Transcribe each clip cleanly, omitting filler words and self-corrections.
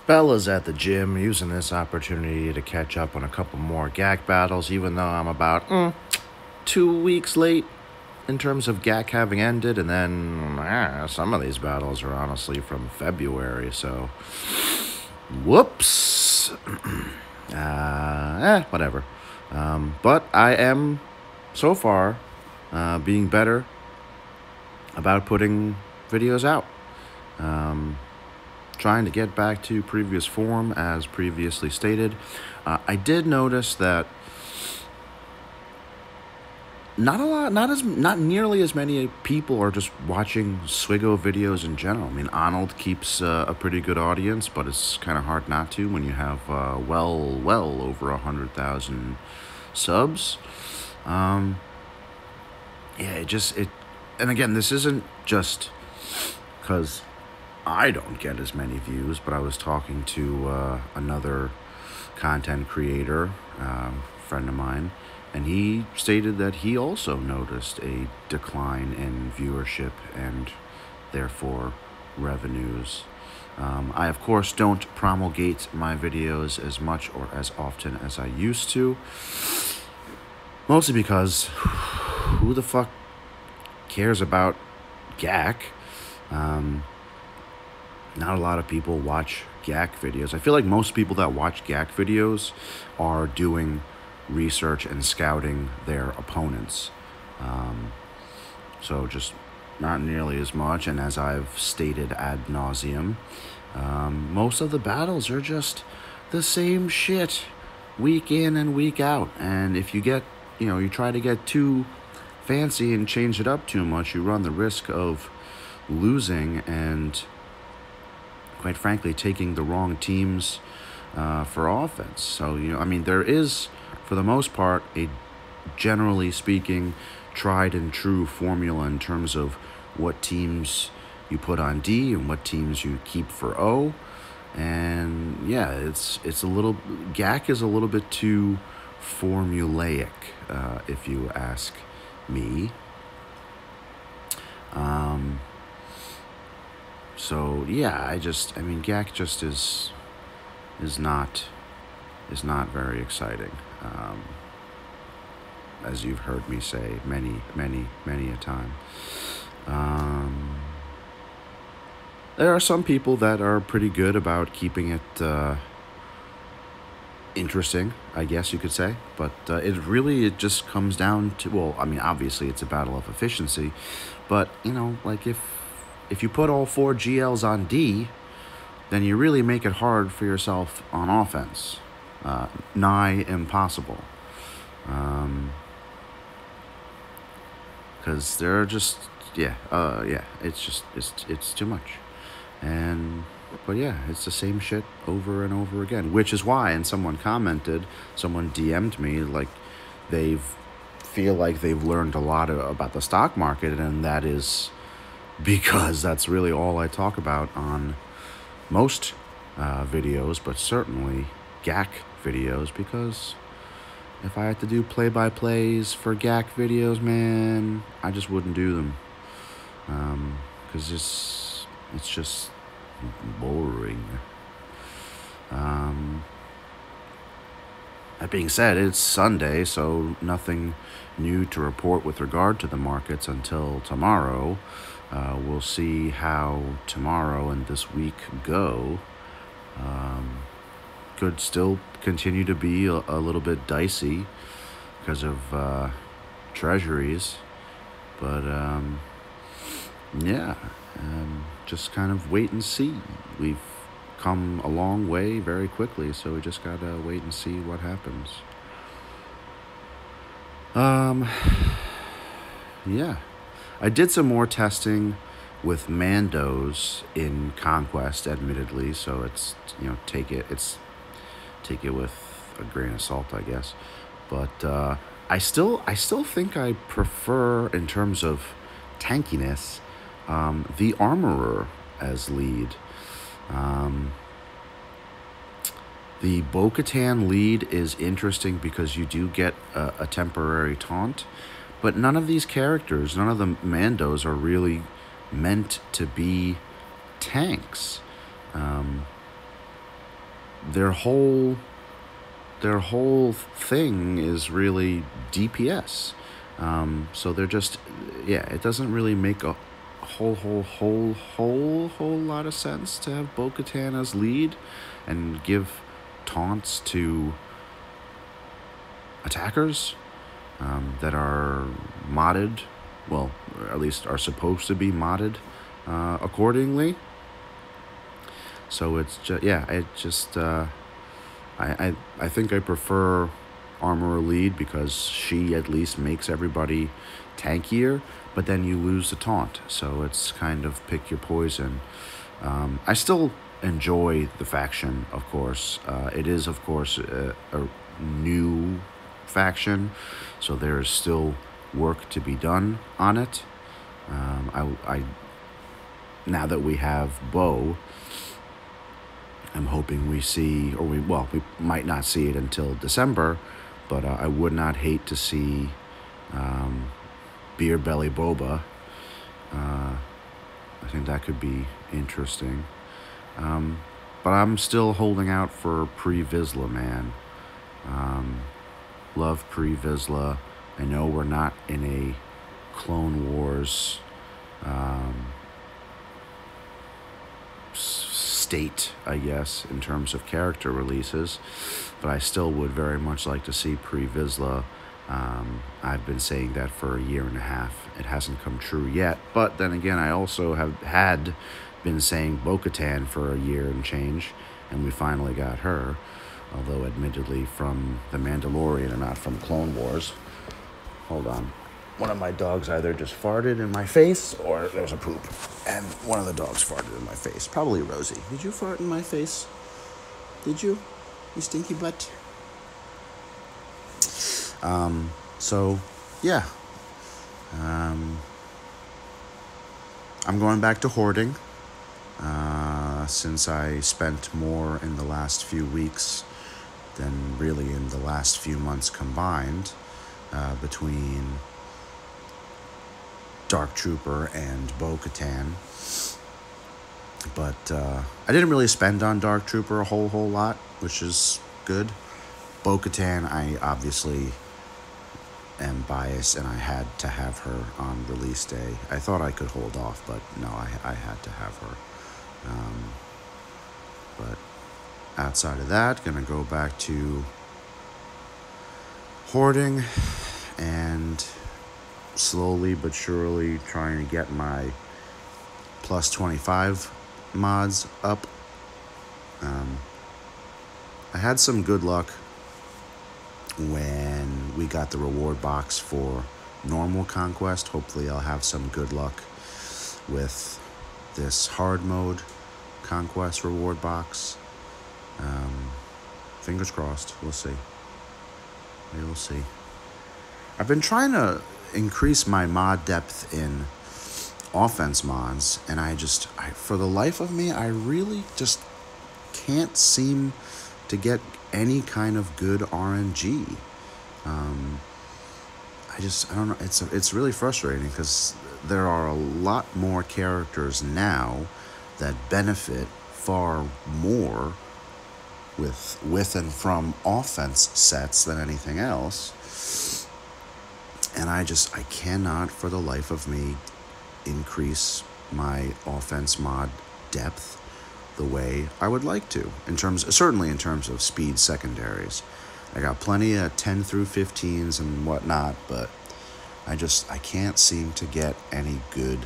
Bella's at the gym, using this opportunity to catch up on a couple more GAC battles, even though I'm about 2 weeks late in terms of GAC having ended, and then some of these battles are honestly from February, so whoops. Whatever. But I am, so far, being better about putting videos out. Trying to get back to previous form, as previously stated. I did notice that not nearly as many people are just watching Swiggo videos in general. I mean, Arnold keeps a pretty good audience, but it's kind of hard not to when you have well over 100,000 subs. And again, this isn't just because I don't get as many views, but I was talking to another content creator, friend of mine, and he stated that he also noticed a decline in viewership and therefore revenues. I, of course, don't promulgate my videos as much or as often as I used to, mostly because who the fuck cares about GAC? Not a lot of people watch GAC videos. I feel like most people that watch GAC videos are doing research and scouting their opponents. So just not nearly as much. And as I've stated ad nauseum, most of the battles are just the same shit week in and week out. And if you get, you try to get too fancy and change it up too much, you run the risk of losing and, quite frankly, taking the wrong teams for offense. So, there is, for the most part, a, generally speaking, tried and true formula in terms of what teams you put on D and what teams you keep for O. And yeah, it's a little, GAC is a little bit too formulaic, if you ask me. So yeah, GAC just is not very exciting, as you've heard me say many a time. There are some people that are pretty good about keeping it interesting, I guess you could say, but it just comes down to, well, obviously it's a battle of efficiency, but like if you put all 4 GLs on D, then you really make it hard for yourself on offense. Nigh impossible. Because they're just, it's too much. But yeah, it's the same shit over and over again, which is why, and someone DM'd me, like, feel like they've learned a lot about the stock market, and that is because that's really all I talk about on most videos, but certainly GAC videos, because if I had to do play-by-plays for GAC videos, man, I just wouldn't do them, because it's just boring. That being said, it's Sunday, so nothing new to report with regard to the markets until tomorrow. We'll see how tomorrow and this week go. Could still continue to be a little bit dicey because of treasuries, but just kind of wait and see. We've come a long way very quickly, so we just gotta wait and see what happens. I did some more testing with Mandos in Conquest, admittedly, so it's, take it with a grain of salt, I guess. But I still think I prefer, in terms of tankiness, the Armorer as lead. The Bo-Katan lead is interesting because you do get a temporary taunt, but none of these characters, none of the Mandos are really meant to be tanks. their whole thing is really DPS. So they're just, yeah, it doesn't really make a whole lot of sense to have Bo-Katan as lead and give taunts to attackers that are modded, well, or at least are supposed to be modded accordingly. So it's just, yeah, it just, I think I prefer Armorer lead because she at least makes everybody tankier, but then you lose the taunt, so it's kind of pick your poison. I still enjoy the faction, of course. It is, of course, a new faction, so there is still work to be done on it. I now that we have Bo, I'm hoping we see, or we might not see it until December, but I would not hate to see Beer Belly Boba. I think that could be interesting. But I'm still holding out for Pre-Vizsla, man. Love Pre-Vizsla. I know we're not in a Clone Wars state, I guess, in terms of character releases, but I still would very much like to see Pre-Vizsla. I've been saying that for a year and a half. It hasn't come true yet, but then again, I also had been saying Bo-Katan for a year and change, and we finally got her, although admittedly from The Mandalorian and not from Clone Wars. Hold on. One of my dogs either just farted in my face or there's a poop. And one of the dogs farted in my face. Probably Rosie. Did you fart in my face? Did you? You stinky butt? So, yeah. I'm going back to hoarding. Since I spent more in the last few weeks than really in the last few months combined, between Dark Trooper and Bo-Katan. But I didn't really spend on Dark Trooper a whole lot, which is good. Bo-Katan, I obviously am biased, and I had to have her on release day. I thought I could hold off, but no, I had to have her. But outside of that, gonna go back to hoarding and slowly but surely trying to get my plus 25 mods up. I had some good luck when we got the reward box for normal conquest. Hopefully I'll have some good luck with this hard mode conquest reward box. Fingers crossed. We'll see. We'll see. I've been trying to increase my mod depth in offense mods, and I for the life of me, I really just can't seem to get any kind of good RNG. I don't know. It's really frustrating because there are a lot more characters now that benefit far more with and from offense sets than anything else. And I cannot for the life of me increase my offense mod depth the way I would like to, certainly in terms of speed secondaries. I got plenty of 10 through 15s and whatnot, but I can't seem to get any good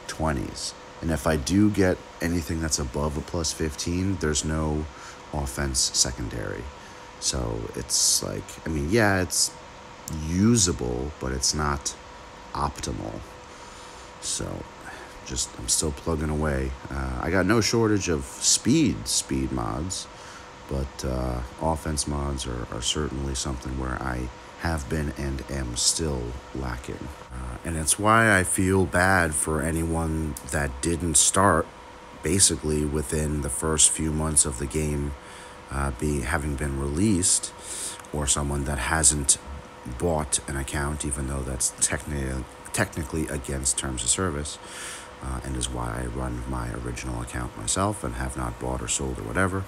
20s. And if I do get anything that's above a plus 15, there's no offense secondary. So it's like, it's usable, but it's not optimal. So I'm still plugging away. I got no shortage of speed mods, but offense mods are certainly something where I have been and am still lacking. And it's why I feel bad for anyone that didn't start basically within the first few months of the game having been released, or someone that hasn't bought an account, even though that's technically against terms of service, and is why I run my original account myself and have not bought or sold or whatever.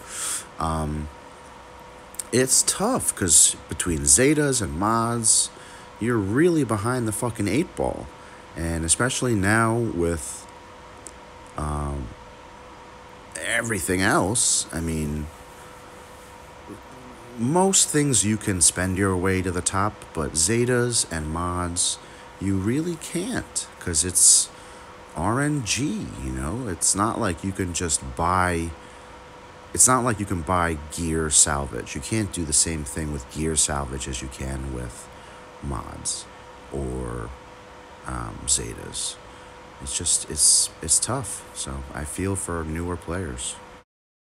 it's tough because between Zetas and mods, you're really behind the fucking 8 ball. And especially now with everything else, I mean, most things you can spend your way to the top, but Zetas and mods, you really can't because it's RNG, you know? It's not like you can just buy. It's not like you can buy gear salvage. You can't do the same thing with gear salvage as you can with mods or Zetas. It's just it's tough. So I feel for newer players.